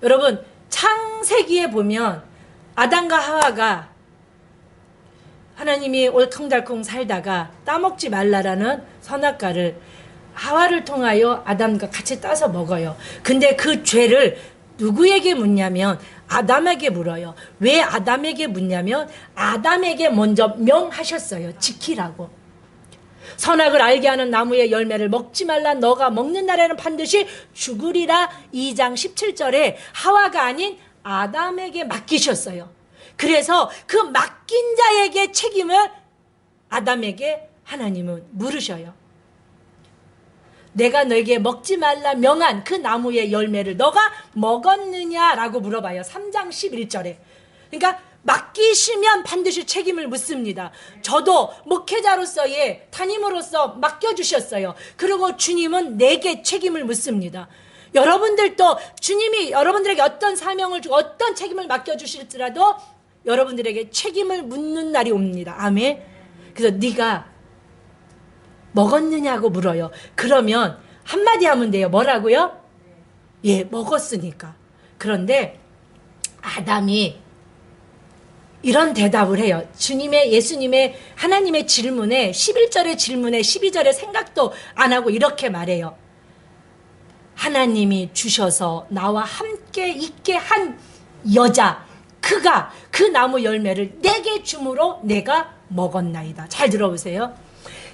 여러분, 창세기에 보면 아담과 하와가 하나님이 올컹달컹 살다가 따먹지 말라라는 선악과를 하와를 통하여 아담과 같이 따서 먹어요. 근데 그 죄를 누구에게 묻냐면 아담에게 물어요. 왜 아담에게 묻냐면 아담에게 먼저 명하셨어요. 지키라고. 선악을 알게 하는 나무의 열매를 먹지 말라. 너가 먹는 날에는 반드시 죽으리라. 2장 17절에 하와가 아닌 아담에게 맡기셨어요. 그래서 그 맡긴 자에게 책임을 아담에게 하나님은 물으셔요. 내가 너에게 먹지 말라 명한 그 나무의 열매를 너가 먹었느냐라고 물어봐요. 3장 11절에. 그러니까 맡기시면 반드시 책임을 묻습니다. 저도 목회자로서의 담임으로서 맡겨주셨어요. 그리고 주님은 내게 책임을 묻습니다. 여러분들도 주님이 여러분들에게 어떤 사명을 주고 어떤 책임을 맡겨주실지라도 여러분들에게 책임을 묻는 날이 옵니다. 아멘. 그래서 네가 먹었느냐고 물어요. 그러면 한마디 하면 돼요. 뭐라고요? 예, 먹었으니까. 그런데 아담이 이런 대답을 해요. 주님의, 예수님의, 하나님의 질문에 11절의 질문에 12절의 생각도 안 하고 이렇게 말해요. 하나님이 주셔서 나와 함께 있게 한 여자, 그가 그 나무 열매를 내게 주므로 내가 먹었나이다. 잘 들어보세요.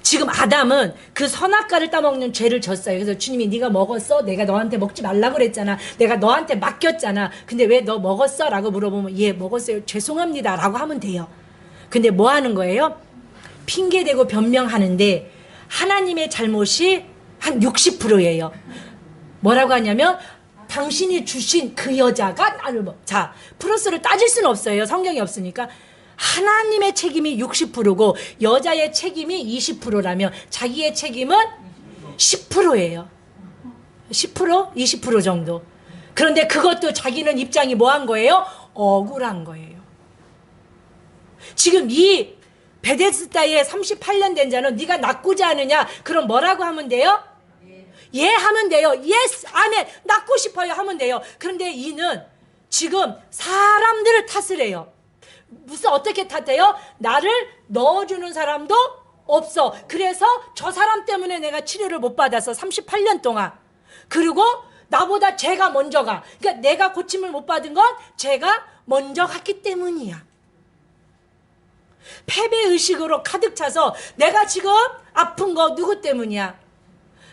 지금 아담은 그 선악과를 따먹는 죄를 졌어요. 그래서 주님이 네가 먹었어? 내가 너한테 먹지 말라고 그랬잖아. 내가 너한테 맡겼잖아. 근데 왜 너 먹었어? 라고 물어보면 예, 먹었어요. 죄송합니다. 라고 하면 돼요. 근데 뭐 하는 거예요? 핑계대고 변명하는데 하나님의 잘못이 한 60%예요. 뭐라고 하냐면 당신이 주신 그 여자가 나를 자, 플러스를 따질 수는 없어요. 성경이 없으니까. 하나님의 책임이 60%고 여자의 책임이 20%라면 자기의 책임은 10%예요. 10%? 20% 정도. 그런데 그것도 자기는 입장이 뭐 한 거예요? 억울한 거예요. 지금 이 베데스다에 38년 된 자는 네가 낳고자 하느냐? 그럼 뭐라고 하면 돼요? 예 하면 돼요. 예스, 아멘, 낳고 싶어요 하면 돼요. 그런데 이는 지금 사람들을 탓을 해요. 무슨 어떻게 탓해요? 나를 넣어주는 사람도 없어. 그래서 저 사람 때문에 내가 치료를 못 받아서 38년 동안. 그리고 나보다 쟤가 먼저 가. 그러니까 내가 고침을 못 받은 건 쟤가 먼저 갔기 때문이야. 패배의식으로 가득 차서 내가 지금 아픈 거 누구 때문이야?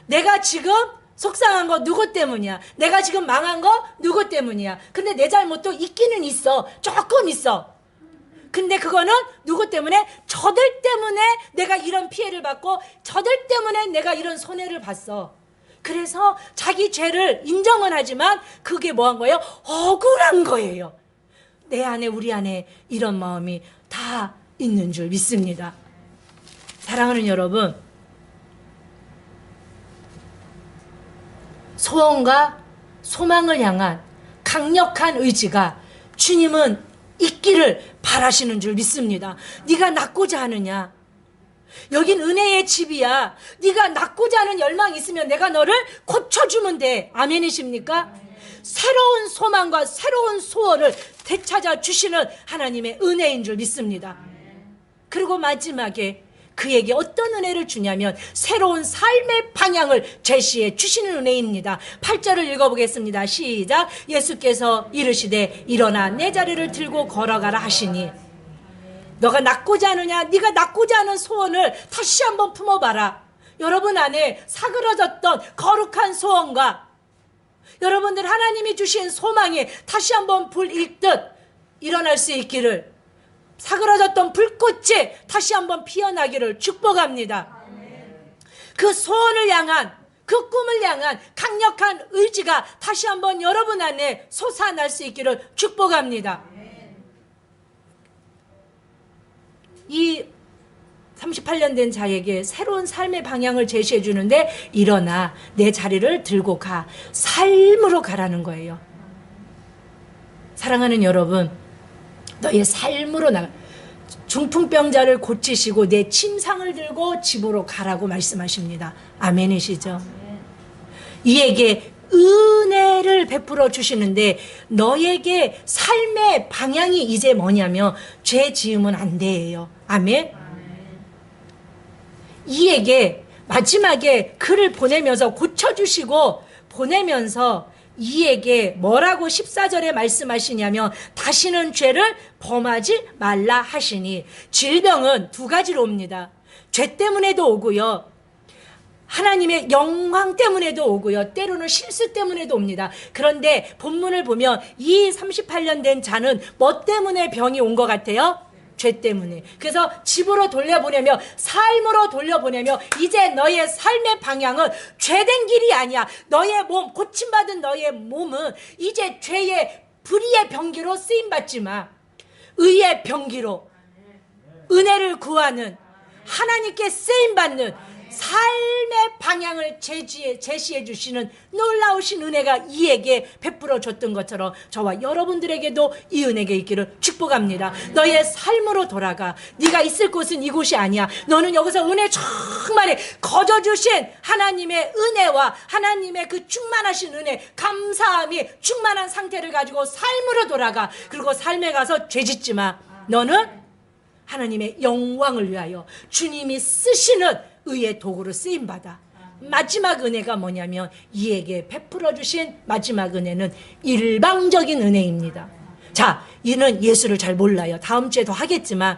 내가 지금 속상한 거 누구 때문이야? 내가 지금 망한 거 누구 때문이야? 근데 내 잘못도 있기는 있어. 조금 있어. 근데 그거는 누구 때문에? 저들 때문에 내가 이런 피해를 받고 저들 때문에 내가 이런 손해를 봤어. 그래서 자기 죄를 인정은 하지만 그게 뭐 한 거예요? 억울한 거예요. 내 안에 우리 안에 이런 마음이 다 있는 줄 믿습니다. 사랑하는 여러분, 소원과 소망을 향한 강력한 의지가 주님은 있기를 바라시는 줄 믿습니다. 네가 낳고자 하느냐? 여긴 은혜의 집이야. 네가 낳고자 하는 열망이 있으면 내가 너를 고쳐주면 돼. 아멘이십니까? 새로운 소망과 새로운 소원을 되찾아 주시는 하나님의 은혜인 줄 믿습니다. 그리고 마지막에 그에게 어떤 은혜를 주냐면 새로운 삶의 방향을 제시해 주시는 은혜입니다. 8절을 읽어보겠습니다. 시작. 예수께서 이르시되 일어나 내 자리를 들고 걸어가라 하시니 너가 낳고자 하느냐? 네가 낳고자 하는 소원을 다시 한번 품어봐라. 여러분 안에 사그러졌던 거룩한 소원과 여러분들 하나님이 주신 소망이 다시 한번 불일듯 일어날 수 있기를, 사그러졌던 불꽃이 다시 한번 피어나기를 축복합니다. 그 소원을 향한, 그 꿈을 향한 강력한 의지가 다시 한번 여러분 안에 솟아날 수 있기를 축복합니다. 이 38년 된 자에게 새로운 삶의 방향을 제시해 주는데 일어나 내 자리를 들고 가. 삶으로 가라는 거예요. 사랑하는 여러분, 너의 삶으로 나가. 중풍병자를 고치시고 내 침상을 들고 집으로 가라고 말씀하십니다. 아멘이시죠? 이에게 은혜를 베풀어 주시는데 너에게 삶의 방향이 이제 뭐냐면 죄 지으면 안 돼요. 아멘? 이에게 마지막에 그를 보내면서 고쳐주시고 보내면서 이에게 뭐라고 14절에 말씀하시냐면 다시는 죄를 범하지 말라 하시니, 질병은 두 가지로 옵니다. 죄 때문에도 오고요, 하나님의 영광 때문에도 오고요, 때로는 실수 때문에도 옵니다. 그런데 본문을 보면 이 38년 된 자는 뭐 때문에 병이 온 것 같아요? 죄 때문에. 그래서 집으로 돌려보내며 삶으로 돌려보내며 이제 너의 삶의 방향은 죄된 길이 아니야. 너의 몸, 고침받은 너의 몸은 이제 죄의 불의의 병기로 쓰임받지 마. 의의 병기로 은혜를 구하는, 하나님께 쓰임받는 삶의 방향을 제시해 주시는 놀라우신 은혜가 이에게 베풀어 줬던 것처럼 저와 여러분들에게도 이 은혜가 있기를 축복합니다. 너의 삶으로 돌아가. 네가 있을 곳은 이곳이 아니야. 너는 여기서 은혜 충만히 거저 주신 하나님의 은혜와 하나님의 그 충만하신 은혜, 감사함이 충만한 상태를 가지고 삶으로 돌아가. 그리고 삶에 가서 죄 짓지 마. 너는 하나님의 영광을 위하여 주님이 쓰시는 의의 도구로 쓰임받아. 마지막 은혜가 뭐냐면 이에게 베풀어 주신 마지막 은혜는 일방적인 은혜입니다. 자, 이는 예수를 잘 몰라요. 다음 주에 더 하겠지만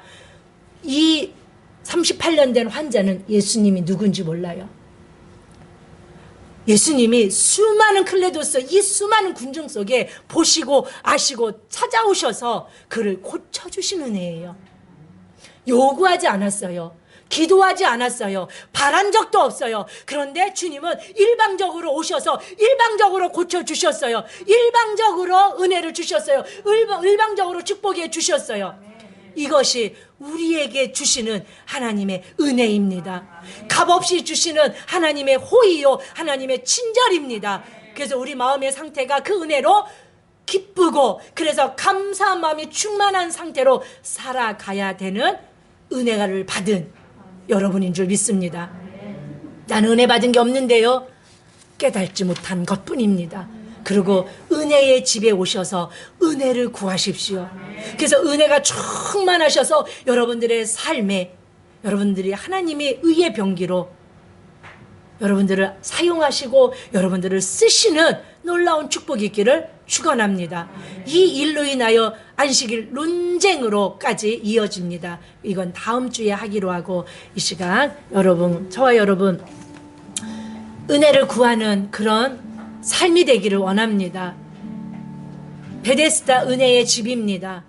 이 38년 된 환자는 예수님이 누군지 몰라요. 예수님이 수많은 클레도스, 이 수많은 군중 속에 보시고 아시고 찾아오셔서 그를 고쳐주신 은혜예요. 요구하지 않았어요. 기도하지 않았어요. 바란 적도 없어요. 그런데 주님은 일방적으로 오셔서 일방적으로 고쳐주셨어요. 일방적으로 은혜를 주셨어요. 일방적으로 축복해 주셨어요. 이것이 우리에게 주시는 하나님의 은혜입니다. 값없이 주시는 하나님의 호의요, 하나님의 친절입니다. 그래서 우리 마음의 상태가 그 은혜로 기쁘고, 그래서 감사한 마음이 충만한 상태로 살아가야 되는 은혜를 받은 여러분인 줄 믿습니다. 나는 은혜 받은 게 없는데요, 깨닫지 못한 것뿐입니다. 그리고 은혜의 집에 오셔서 은혜를 구하십시오. 그래서 은혜가 충만하셔서 여러분들의 삶에, 여러분들이 하나님의 의의 병기로 여러분들을 사용하시고 여러분들을 쓰시는 놀라운 축복이 있기를 축원합니다. 이 일로 인하여 안식일 논쟁으로까지 이어집니다. 이건 다음 주에 하기로 하고, 이 시간 여러분, 저와 여러분 은혜를 구하는 그런 삶이 되기를 원합니다. 베데스다 은혜의 집입니다.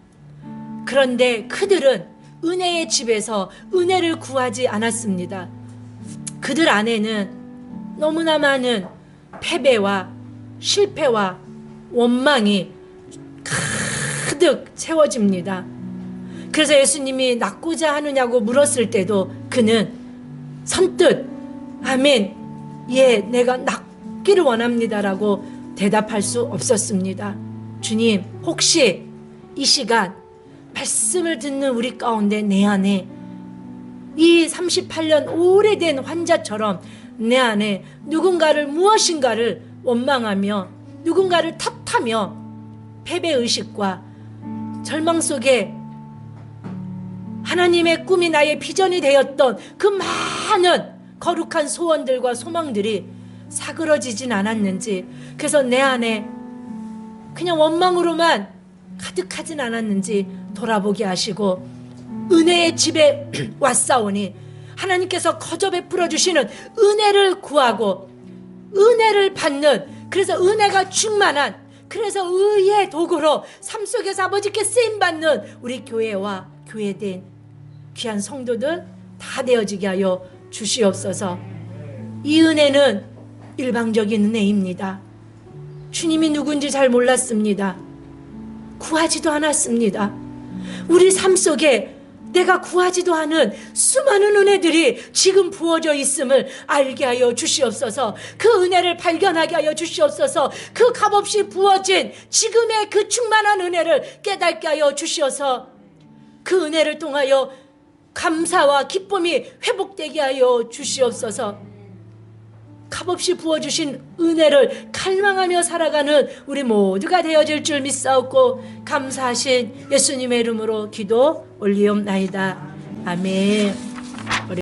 그런데 그들은 은혜의 집에서 은혜를 구하지 않았습니다. 그들 안에는 너무나 많은 패배와 실패와 원망이 가득 채워집니다. 그래서 예수님이 낫고자 하느냐고 물었을 때도 그는 선뜻 아멘, 예, 내가 낫기를 원합니다라고 대답할 수 없었습니다. 주님, 혹시 이 시간 말씀을 듣는 우리 가운데 내 안에 이 38년 오래된 환자처럼 내 안에 누군가를, 무엇인가를 원망하며 누군가를 탓하며 패배의식과 절망 속에 하나님의 꿈이 나의 비전이 되었던 그 많은 거룩한 소원들과 소망들이 사그러지진 않았는지, 그래서 내 안에 그냥 원망으로만 가득하진 않았는지 돌아보게 하시고, 은혜의 집에 왔사오니 하나님께서 거저 베풀어 주시는 은혜를 구하고 은혜를 받는, 그래서 은혜가 충만한, 그래서 의의 도구로 삶 속에서 아버지께 쓰임받는 우리 교회와 교회된 귀한 성도들 다 되어지게 하여 주시옵소서. 이 은혜는 일방적인 은혜입니다. 주님이 누군지 잘 몰랐습니다. 구하지도 않았습니다. 우리 삶 속에 내가 구하지도 않은 수많은 은혜들이 지금 부어져 있음을 알게 하여 주시옵소서. 그 은혜를 발견하게 하여 주시옵소서. 그 값없이 부어진 지금의 그 충만한 은혜를 깨닫게 하여 주시어서 그 은혜를 통하여 감사와 기쁨이 회복되게 하여 주시옵소서. 값없이 부어주신 은혜를 갈망하며 살아가는 우리 모두가 되어질 줄 믿사옵고 감사하신 예수님의 이름으로 기도 올리옵나이다. 아멘.